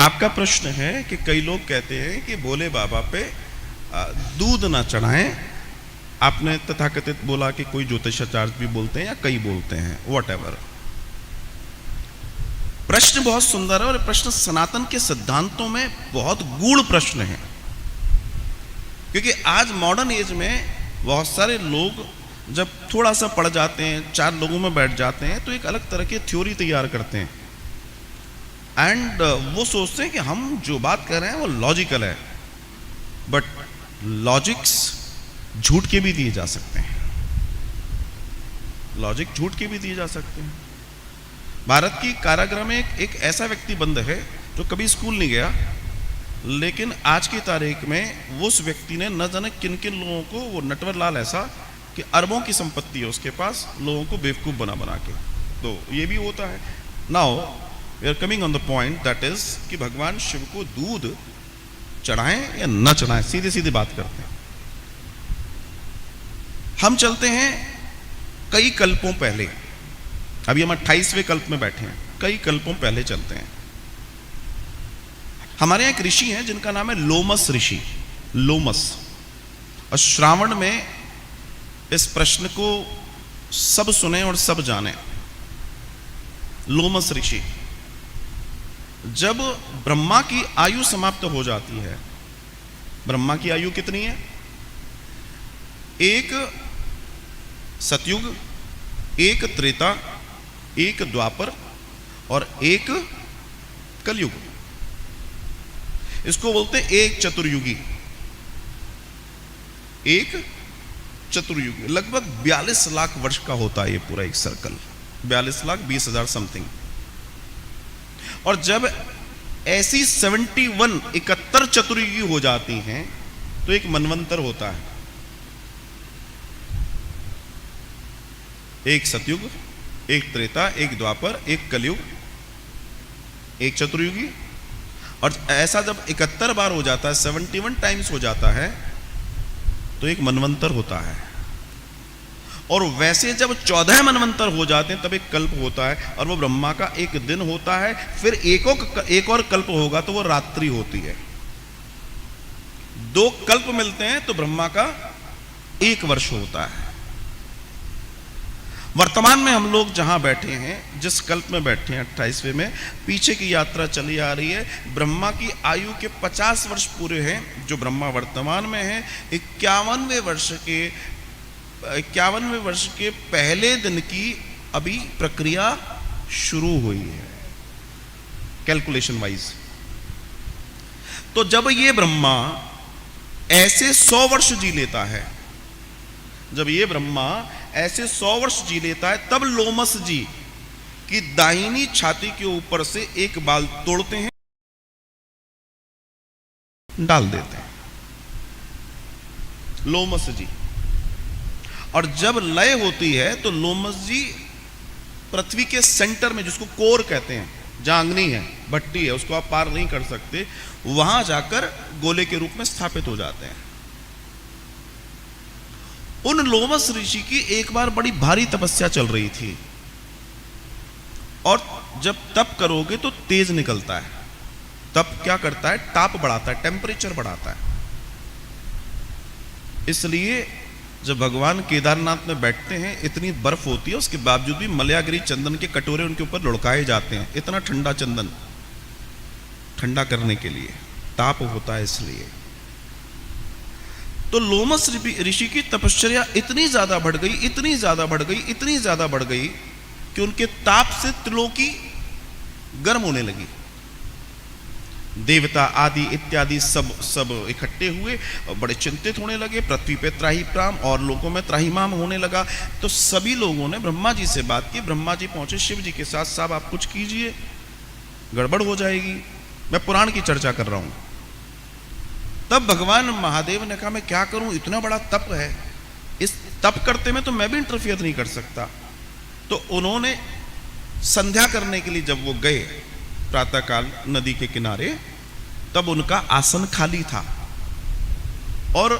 आपका प्रश्न है कि कई लोग कहते हैं कि भोले बाबा पे दूध ना चढ़ाएं। आपने तथाकथित बोला कि कोई ज्योतिषाचार्य भी बोलते हैं या कई बोलते हैं, व्हाटएवर। प्रश्न बहुत सुंदर है और प्रश्न सनातन के सिद्धांतों में बहुत गूढ़ प्रश्न है, क्योंकि आज मॉडर्न एज में बहुत सारे लोग जब थोड़ा सा पढ़ जाते हैं, चार लोगों में बैठ जाते हैं, तो एक अलग तरह की थ्योरी तैयार करते हैं एंड वो सोचते हैं कि हम जो बात कर रहे हैं वो लॉजिकल है। बट लॉजिक्स झूठ के भी दिए जा सकते हैं, लॉजिक झूठ के भी दिए जा सकते हैं। भारत की कारागृह में एक ऐसा व्यक्ति बंद है जो कभी स्कूल नहीं गया, लेकिन आज की तारीख में उस व्यक्ति ने न जाने किन किन लोगों को, वो नटवर लाल ऐसा कि अरबों की संपत्ति है उसके पास, लोगों को बेवकूफ बना बना के। तो ये भी होता है। Now we are coming on the point, that is कि भगवान शिव को दूध चढ़ाएं या न चढ़ाएं, सीधे सीधे बात करते हैं। हम चलते हैं कई कल्पों पहले, अभी हम 28वें कल्प में बैठे हैं, कई कल्पों पहले चलते हैं। हमारे यहाँ एक ऋषि हैं जिनका नाम है लोमस ऋषि, लोमस। और श्रावण में इस प्रश्न को सब सुने और सब जाने। लोमस ऋषि, जब ब्रह्मा की आयु समाप्त हो जाती है, ब्रह्मा की आयु कितनी है? एक सतयुग, एक त्रेता, एक द्वापर और एक कलयुग। इसको बोलते हैं एक चतुर्युगी, एक चतुर्युगी। लगभग 42 लाख वर्ष का होता है ये पूरा एक सर्कल, 42,20,000 समथिंग। और जब ऐसी 71 चतुर्युगी हो जाती हैं तो एक मनवंतर होता है। एक सतयुग, एक त्रेता, एक द्वापर, एक कलयुग, एक चतुर्युगी। और ऐसा जब 71 बार हो जाता है, 71 टाइम्स हो जाता है, तो एक मनवंतर होता है। और वैसे जब 14 मनवंतर हो जाते हैं तब एक कल्प होता है, और वो ब्रह्मा का एक दिन होता है। फिर एक और कल्प होगा तो वो रात्रि होती है। 2 कल्प मिलते हैं तो ब्रह्मा का 1 वर्ष होता है। वर्तमान में हम लोग जहां बैठे हैं, जिस कल्प में बैठे हैं 28वें में, पीछे की यात्रा चली आ रही है। ब्रह्मा की आयु के 50 वर्ष पूरे हैं जो ब्रह्मा वर्तमान में है। 51वें वर्ष के पहले दिन की अभी प्रक्रिया शुरू हुई है कैलकुलेशन वाइज। तो जब ये ब्रह्मा ऐसे 100 वर्ष जी लेता है, जब ये ब्रह्मा ऐसे 100 वर्ष जी लेता है, तब लोमस जी की दाहिनी छाती के ऊपर से एक बाल तोड़ते हैं, डाल देते हैं लोमस जी। और जब लय होती है तो लोमस जी पृथ्वी के सेंटर में, जिसको कोर कहते हैं, जहां अग्नि है, भट्टी है, उसको आप पार नहीं कर सकते, वहां जाकर गोले के रूप में स्थापित हो जाते हैं। उन लोमस ऋषि की एक बार बड़ी भारी तपस्या चल रही थी, और जब तप करोगे तो तेज निकलता है। तप क्या करता है? ताप बढ़ाता है, टेम्परेचर बढ़ाता है। इसलिए जब भगवान केदारनाथ में बैठते हैं, इतनी बर्फ होती है, उसके बावजूद भी मलयागिरी चंदन के कटोरे उनके ऊपर लुढ़काए जाते हैं। इतना ठंडा चंदन, ठंडा करने के लिए, ताप होता है इसलिए। तो लोमस ऋषि की तपश्चर्या इतनी ज्यादा बढ़ गई, इतनी ज्यादा बढ़ गई, इतनी ज्यादा बढ़ गई कि उनके ताप से त्रिलोकी गर्म होने लगी। देवता आदि इत्यादि सब इकट्ठे हुए और बड़े चिंतित होने लगे। पृथ्वी पे त्राहिमाम और लोगों में त्राहिमाम होने लगा। तो सभी लोगों ने ब्रह्मा जी से बात की। ब्रह्मा जी पहुंचे शिव जी के साथ, साहब आप कुछ कीजिए, गड़बड़ हो जाएगी। मैं पुराण की चर्चा कर रहा हूं। तब भगवान महादेव ने कहा, मैं क्या करूं, इतना बड़ा तप है, इस तप करते में तो मैं भी इंटरफियर नहीं कर सकता। तो उन्होंने संध्या करने के लिए जब वो गए प्रातःकाल नदी के किनारे, तब उनका आसन खाली था। और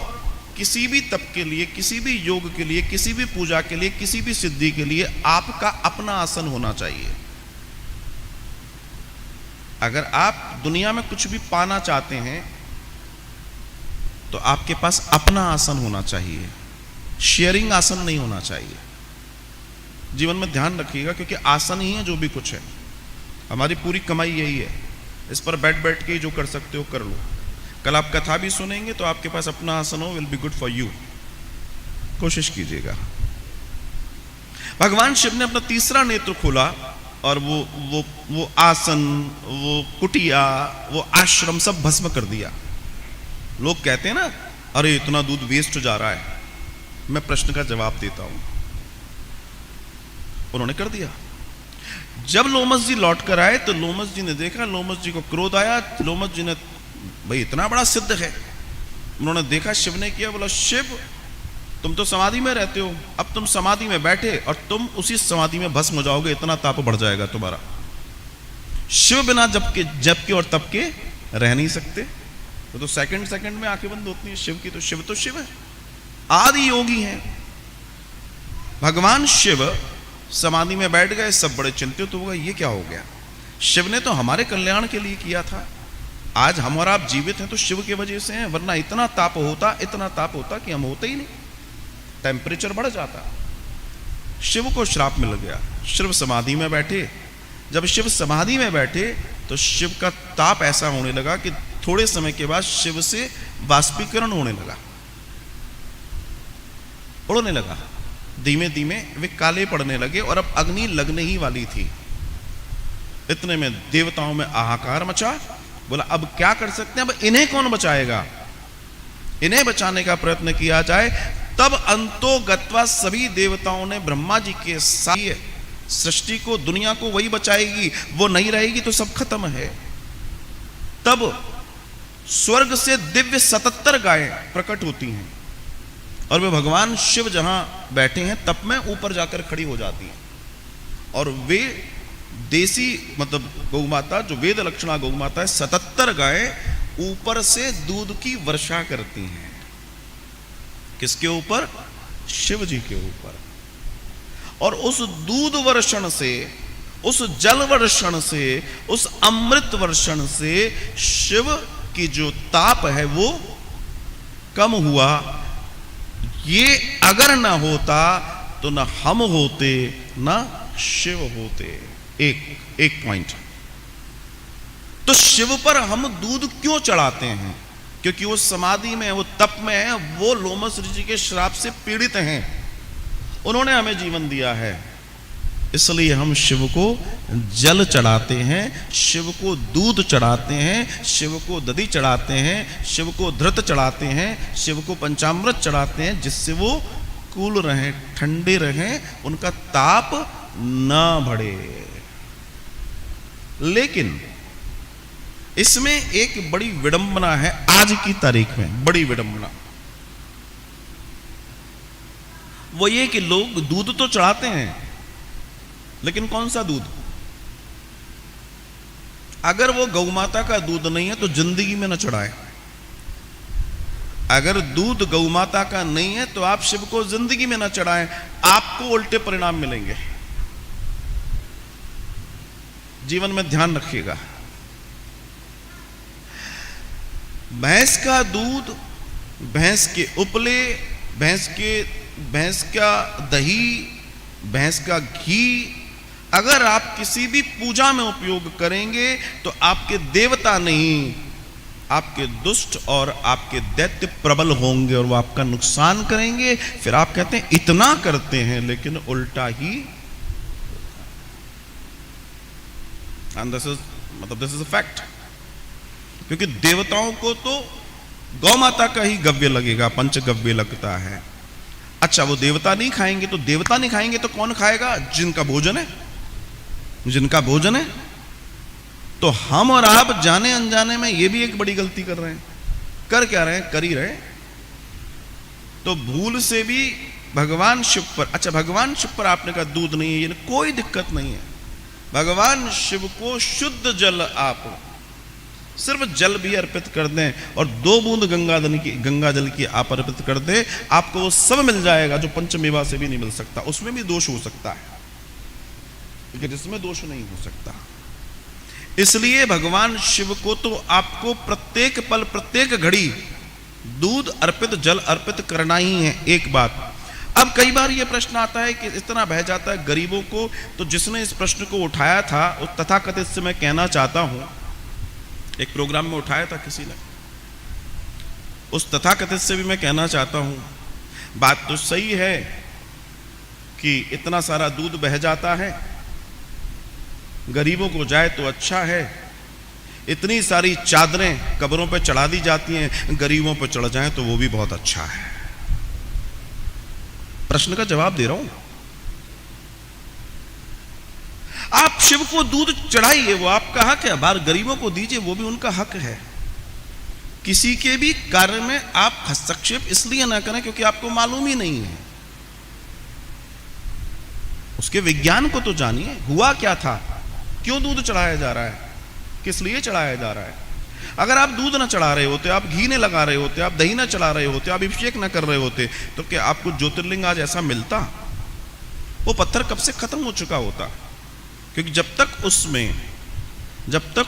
किसी भी तप के लिए, किसी भी योग के लिए, किसी भी पूजा के लिए, किसी भी सिद्धि के लिए आपका अपना आसन होना चाहिए। अगर आप दुनिया में कुछ भी पाना चाहते हैं तो आपके पास अपना आसन होना चाहिए, शेयरिंग आसन नहीं होना चाहिए। जीवन में ध्यान रखिएगा, क्योंकि आसन ही है जो भी कुछ है। हमारी पूरी कमाई यही है, इस पर बैठ बैठ के जो कर सकते हो कर लो। कल आप कथा भी सुनेंगे तो आपके पास अपना आसन हो, will be good for you. कोशिश कीजिएगा। भगवान शिव ने अपना तीसरा नेत्र खोला और वो आसन, वो कुटिया, वो आश्रम सब भस्म कर दिया। लोग कहते हैं ना, अरे इतना दूध वेस्ट जा रहा है। मैं प्रश्न का जवाब देता हूं, उन्होंने कर दिया। जब लोमस जी लौट कर आए तो लोमस जी ने देखा, लोमस जी को क्रोध आया। लोमस जी ने, भाई इतना बड़ा सिद्ध है, उन्होंने देखा शिव ने किया, बोला शिव तुम तो समाधि में रहते हो, अब तुम समाधि में बैठे और तुम उसी समाधि में भस्म हो जाओगे, इतना ताप बढ़ जाएगा तुम्हारा। शिव बिना जबके और तब के रह नहीं सकते। तो सेकंड में आंखें बंद होती है शिव की। तो शिव है, आदि योगी हैं। भगवान शिव समाधि में बैठ गए, सब बड़े चिंतित हो गए, ये क्या हो गया। शिव ने तो हमारे कल्याण के लिए किया था। आज हम और आप जीवित हैं तो शिव की वजह से हैं, वरना इतना ताप होता कि हम होते ही नहीं, टेम्परेचर बढ़ जाता। शिव को श्राप मिल गया। शिव समाधि में बैठे। जब शिव समाधि में बैठे तो शिव का ताप ऐसा होने लगा कि थोड़े समय के बाद शिव से वाष्पीकरण होने लगा, उड़ने लगा। धीमे धीमे वे काले पड़ने लगे और अब अग्नि लगने ही वाली थी। इतने में देवताओं में हाहाकार मचा। बोला अब क्या कर सकते हैं, अब इन्हें कौन बचाएगा। इन्हें बचाने का प्रयत्न किया जाए। तब अंतो गत्वा सभी देवताओं ने ब्रह्मा जी के साथ सृष्टि को, दुनिया को वही बचाएगी, वो नहीं रहेगी तो सब खत्म है। तब स्वर्ग से दिव्य 77 गायें प्रकट होती हैं और वे भगवान शिव जहां बैठे हैं तप में ऊपर जाकर खड़ी हो जाती हैं। और वे देसी मतलब गौ माता, जो वेद लक्षणा गौ माता है, 77 गायें ऊपर से दूध की वर्षा करती हैं। किसके ऊपर? शिव जी के ऊपर। और उस दूध वर्षण से, उस जल वर्षण से, उस अमृत वर्षण से शिव की जो ताप है वो कम हुआ। ये अगर ना होता तो ना हम होते ना शिव होते। एक पॉइंट। तो शिव पर हम दूध क्यों चढ़ाते हैं? क्योंकि वो समाधि में, वो तप में है, वो लोमस ऋषि के श्राप से पीड़ित हैं। उन्होंने हमें जीवन दिया है, इसलिए हम शिव को जल चढ़ाते हैं, शिव को दूध चढ़ाते हैं, शिव को दधि चढ़ाते हैं, शिव को धृत चढ़ाते हैं, शिव को पंचामृत चढ़ाते हैं, जिससे वो कूल रहें, ठंडे रहें, उनका ताप ना बढ़े। लेकिन इसमें एक बड़ी विडंबना है आज की तारीख में, बड़ी विडंबना। वो ये कि लोग दूध तो चढ़ाते हैं, लेकिन कौन सा दूध? अगर वो गौ माता का दूध नहीं है तो जिंदगी में न चढ़ाए। अगर दूध गौ माता का नहीं है तो आप शिव को जिंदगी में न चढ़ाएं, आपको उल्टे परिणाम मिलेंगे। जीवन में ध्यान रखिएगा। भैंस का दूध, भैंस के उपले, भैंस का दही, भैंस का घी अगर आप किसी भी पूजा में उपयोग करेंगे तो आपके देवता नहीं, आपके दुष्ट और आपके दैत्य प्रबल होंगे और वो आपका नुकसान करेंगे। फिर आप कहते हैं इतना करते हैं, लेकिन उल्टा ही। And this is a fact. क्योंकि देवताओं को तो गौ माता का ही गव्य लगेगा, पंचगव्य लगता है। अच्छा, वो देवता नहीं खाएंगे तो देवता नहीं खाएंगे तो कौन खाएगा? जिनका भोजन है, जिनका भोजन है। तो हम और आप जाने अनजाने में ये भी एक बड़ी गलती कर रहे हैं। कर क्या रहे हैं? कर ही रहे। तो भूल से भी भगवान शिव पर, अच्छा भगवान शिव पर आपने कहा दूध नहीं है, ये कोई दिक्कत नहीं है। भगवान शिव को शुद्ध जल आप सिर्फ जल भी अर्पित कर दें और 2 बूंद गंगा जल की आप अर्पित कर दें, आपको वो सब मिल जाएगा जो पंचमेवा से भी नहीं मिल सकता। उसमें भी दोष हो सकता है, लेकिन इसमें दोष नहीं हो सकता। इसलिए भगवान शिव को तो आपको प्रत्येक पल प्रत्येक घड़ी दूध अर्पित जल अर्पित करना ही है। एक बात। अब कई बार यह प्रश्न आता है कि इतना बह जाता है गरीबों को, तो जिसने इस प्रश्न को उठाया था उस तथाकथित से मैं कहना चाहता हूं, एक प्रोग्राम में उठाया था किसी ने, उस तथाकथित से भी मैं कहना चाहता हूं, बात तो सही है कि इतना सारा दूध बह जाता है, गरीबों को जाए तो अच्छा है, इतनी सारी चादरें कब्रों पे चढ़ा दी जाती हैं, गरीबों पे चढ़ जाएं तो वो भी बहुत अच्छा है। प्रश्न का जवाब दे रहा हूं। आप शिव को दूध चढ़ाइए, वो आपका हक है, बाहर गरीबों को दीजिए, वो भी उनका हक है। किसी के भी कार्य में आप हस्तक्षेप इसलिए ना करें क्योंकि आपको मालूम ही नहीं है, उसके विज्ञान को तो जानिए, हुआ क्या था, क्यों दूध चढ़ाया जा रहा है, किस लिए चढ़ाया जा रहा है। अगर आप दूध ना चढ़ा रहे होते, आप घी ने लगा रहे होते, आप दही ना चढ़ा रहे होते, आप अभिषेक ना कर रहे होते, तो क्या आपको ज्योतिर्लिंग आज ऐसा मिलता? वो पत्थर कब से खत्म हो चुका होता। क्योंकि जब तक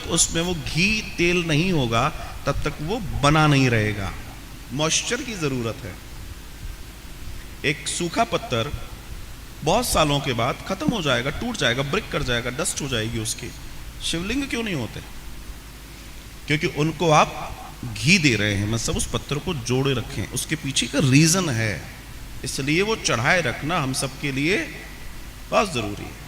उसमें वो घी तेल नहीं होगा तब तक वो बना नहीं रहेगा, मॉइस्चर की जरूरत है। एक सूखा पत्थर बहुत सालों के बाद खत्म हो जाएगा, टूट जाएगा, ब्रेक कर जाएगा, डस्ट हो जाएगी उसकी। शिवलिंग क्यों नहीं होते? क्योंकि उनको आप घी दे रहे हैं, मतलब उस पत्थर को जोड़े रखें, उसके पीछे का रीजन है, इसलिए वो चढ़ाए रखना हम सबके लिए बहुत जरूरी है।